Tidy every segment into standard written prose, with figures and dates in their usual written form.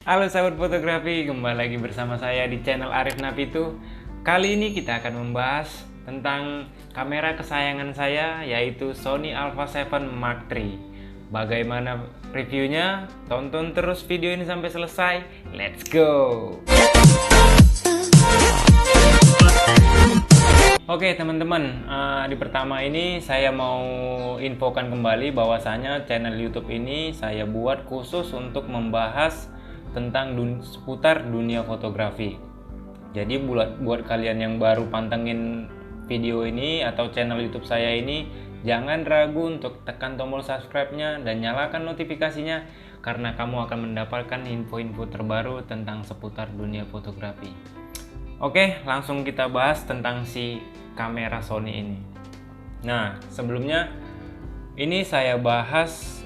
Halo sahabat fotografi, kembali lagi bersama saya di channel Arif Napitu. Kali ini kita akan membahas tentang kamera kesayangan saya, yaitu Sony Alpha 7 Mark III. Bagaimana reviewnya? Tonton terus video ini sampai selesai. Let's go! Oke teman-teman, di pertama ini saya mau infokan kembali bahwasanya channel YouTube ini saya buat khusus untuk membahas tentang seputar dunia fotografi. Jadi buat kalian yang baru pantengin video ini atau channel YouTube saya ini, jangan ragu untuk tekan tombol subscribe-nya dan nyalakan notifikasinya karena kamu akan mendapatkan info-info terbaru tentang seputar dunia fotografi. Oke, langsung kita bahas tentang si kamera Sony ini. Nah, sebelumnya ini saya bahas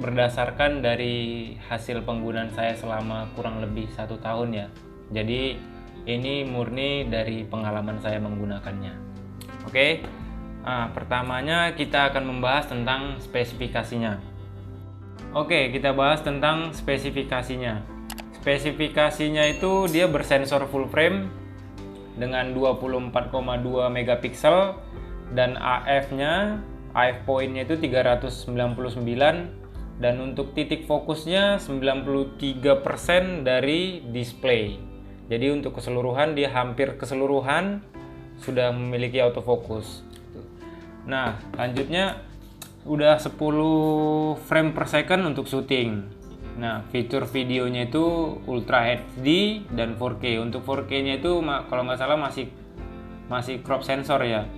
berdasarkan dari hasil penggunaan saya selama kurang lebih 1 tahun ya. Jadi ini murni dari pengalaman saya menggunakannya. Oke, pertamanya kita akan membahas tentang spesifikasinya. Oke, kita bahas tentang spesifikasinya. Spesifikasinya itu dia bersensor full frame dengan 24,2 megapiksel dan AF pointnya itu 399 dan untuk titik fokusnya 93% dari display. Jadi untuk keseluruhan dia hampir keseluruhan sudah memiliki autofocus. Nah, lanjutnya udah 10 frame per second untuk syuting. Nah, fitur videonya itu Ultra HD dan 4K. Untuk 4K-nya itu kalau nggak salah masih crop sensor ya.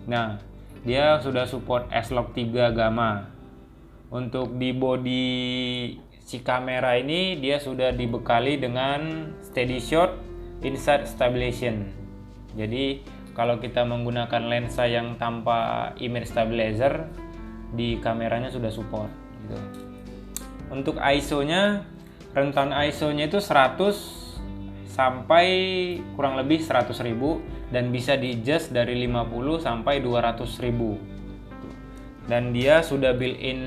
Nah, dia sudah support S-Log 3 Gamma. Untuk di body si kamera ini dia sudah dibekali dengan steady shot inside stabilization. Jadi kalau kita menggunakan lensa yang tanpa image stabilizer, di kameranya sudah support gitu. Untuk ISO-nya, rentan ISO-nya itu 100 sampai kurang lebih 100.000 dan bisa di-adjust dari 50 sampai 200.000. Dan dia sudah built-in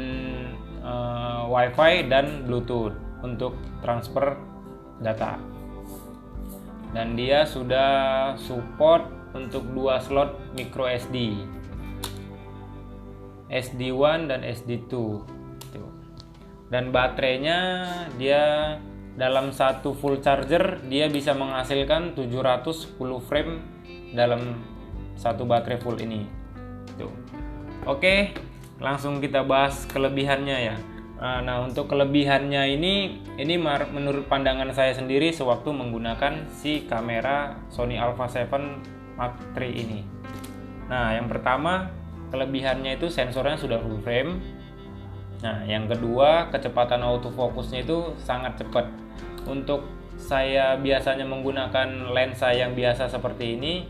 Wi-Fi dan Bluetooth untuk transfer data. Dan dia sudah support untuk 2 slot micro SD. SD1 dan SD2. Dan baterainya dia dalam satu full charger dia bisa menghasilkan 710 frame dalam satu baterai full ini. Tuh. Oke, langsung kita bahas kelebihannya ya. Nah, untuk kelebihannya ini menurut pandangan saya sendiri sewaktu menggunakan si kamera Sony Alpha 7 Mark III ini. Nah, yang pertama kelebihannya itu sensornya sudah full frame. Nah, yang kedua, kecepatan autofocusnya itu sangat cepat. Untuk saya biasanya menggunakan lensa yang biasa seperti ini,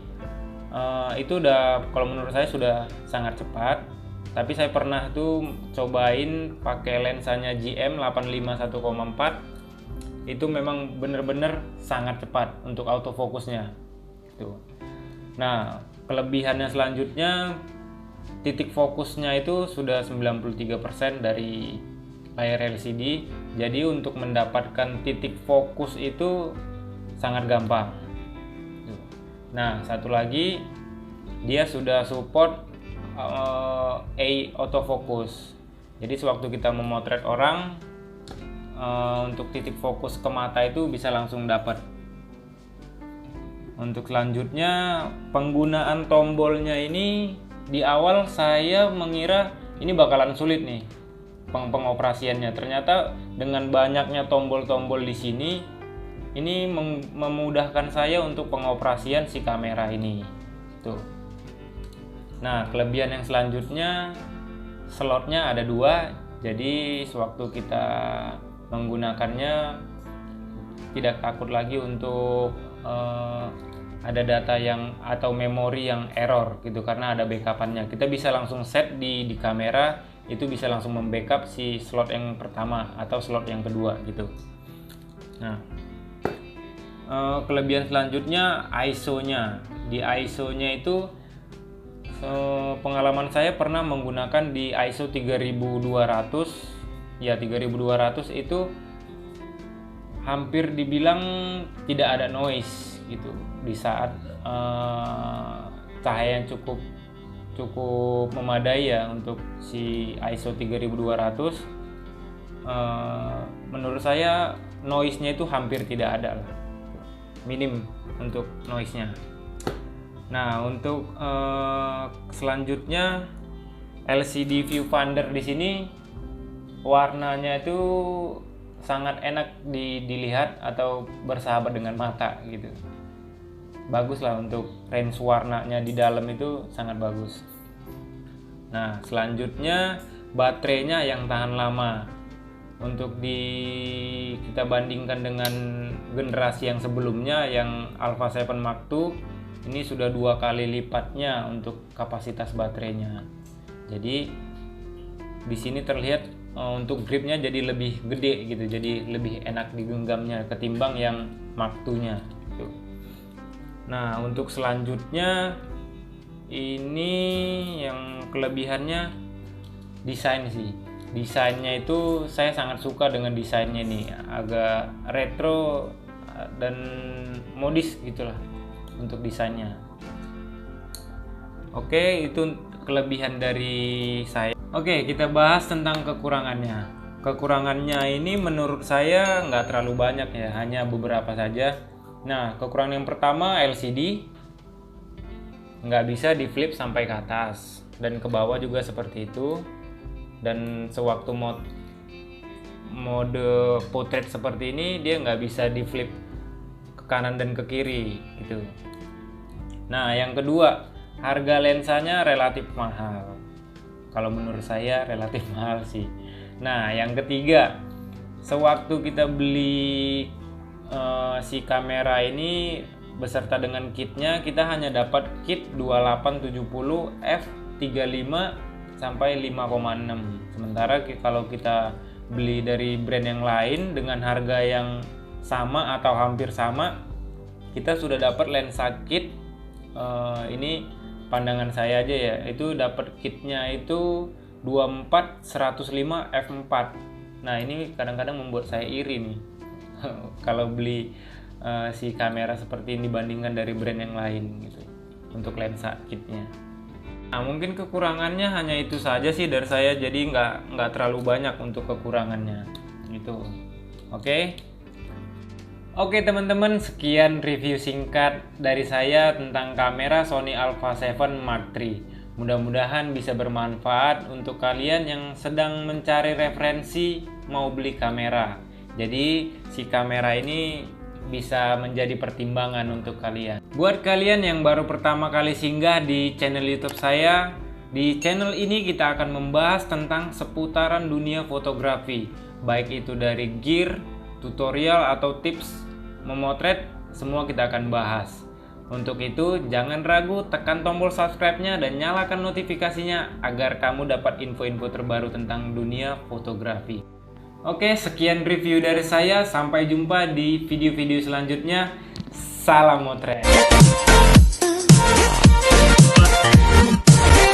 itu udah, kalau menurut saya sudah sangat cepat. Tapi saya pernah tuh cobain pakai lensanya GM85 1,4, itu memang bener-bener sangat cepat untuk autofokusnya. Tuh. Nah, kelebihannya selanjutnya, titik fokusnya itu sudah 93% dari layar LCD. Jadi untuk mendapatkan titik fokus itu sangat gampang. Nah, satu lagi dia sudah support autofocus. Jadi sewaktu kita memotret orang, untuk titik fokus ke mata itu bisa langsung dapat. Untuk selanjutnya penggunaan tombolnya ini, di awal saya mengira ini bakalan sulit nih pengoperasiannya. Ternyata dengan banyaknya tombol-tombol di sini, ini memudahkan saya untuk pengoperasian si kamera ini. Tuh. Nah, kelebihan yang selanjutnya, slotnya ada 2. Jadi sewaktu kita menggunakannya tidak takut lagi untuk ada data yang atau memori yang error gitu karena ada backupannya. Kita bisa langsung set di kamera, itu bisa langsung membackup si slot yang pertama atau slot yang kedua gitu. Nah, kelebihan selanjutnya ISO-nya. Di ISO-nya itu pengalaman saya pernah menggunakan di ISO 3200. Ya, 3200 itu hampir dibilang tidak ada noise gitu di saat cahaya yang cukup memadai ya untuk si ISO 3200. Menurut saya noise-nya itu hampir tidak ada lah, minim untuk noise-nya. Nah, untuk selanjutnya LCD viewfinder di sini warnanya itu sangat enak dilihat atau bersahabat dengan mata gitu. Bagus lah untuk range warnanya di dalam itu sangat bagus. Nah, selanjutnya baterainya yang tahan lama. Untuk kita bandingkan dengan generasi yang sebelumnya yang Alpha 7 Mark II, ini sudah 2 kali lipatnya untuk kapasitas baterainya. Jadi di sini terlihat untuk gripnya jadi lebih gede gitu, jadi lebih enak digenggamnya ketimbang yang Mark II-nya gitu. Nah, untuk selanjutnya ini yang kelebihannya desain sih. Desainnya itu saya sangat suka dengan desainnya nih, agak retro dan modis gitulah untuk desainnya. Oke, itu kelebihan dari saya. Oke, kita bahas tentang kekurangannya. Kekurangannya ini menurut saya nggak terlalu banyak ya, hanya beberapa saja. Nah, kekurangan yang pertama LCD nggak bisa di flip sampai ke atas dan ke bawah juga seperti itu. Dan sewaktu mode portrait seperti ini dia nggak bisa di flip ke kanan dan ke kiri gitu. Nah, yang kedua, harga lensanya relatif mahal. Kalau menurut saya relatif mahal sih. Nah, yang ketiga, sewaktu kita beli si kamera ini beserta dengan kitnya, kita hanya dapat kit 2870 f/35 sampai 5,6. Sementara kalau kita beli dari brand yang lain dengan harga yang sama atau hampir sama, kita sudah dapat lensa kit ini pandangan saya aja ya, itu dapat kitnya itu 24-105 f/4. Nah, ini kadang-kadang membuat saya iri nih kalau beli si kamera seperti ini dibandingkan dari brand yang lain gitu untuk lensa kitnya. Nah, mungkin kekurangannya hanya itu saja sih dari saya, jadi nggak terlalu banyak untuk kekurangannya gitu. Oke teman-teman, sekian review singkat dari saya tentang kamera Sony Alpha 7 Mark III. Mudah-mudahan bisa bermanfaat untuk kalian yang sedang mencari referensi mau beli kamera. Jadi si kamera ini bisa menjadi pertimbangan untuk kalian. Buat kalian yang baru pertama kali singgah di channel YouTube saya, di channel ini kita akan membahas tentang seputaran dunia fotografi, baik itu dari gear, tutorial atau tips memotret, semua kita akan bahas. Untuk itu jangan ragu, tekan tombol subscribe-nya dan nyalakan notifikasinya agar kamu dapat info-info terbaru tentang dunia fotografi. Oke, sekian review dari saya, sampai jumpa di video-video selanjutnya. Salam motret.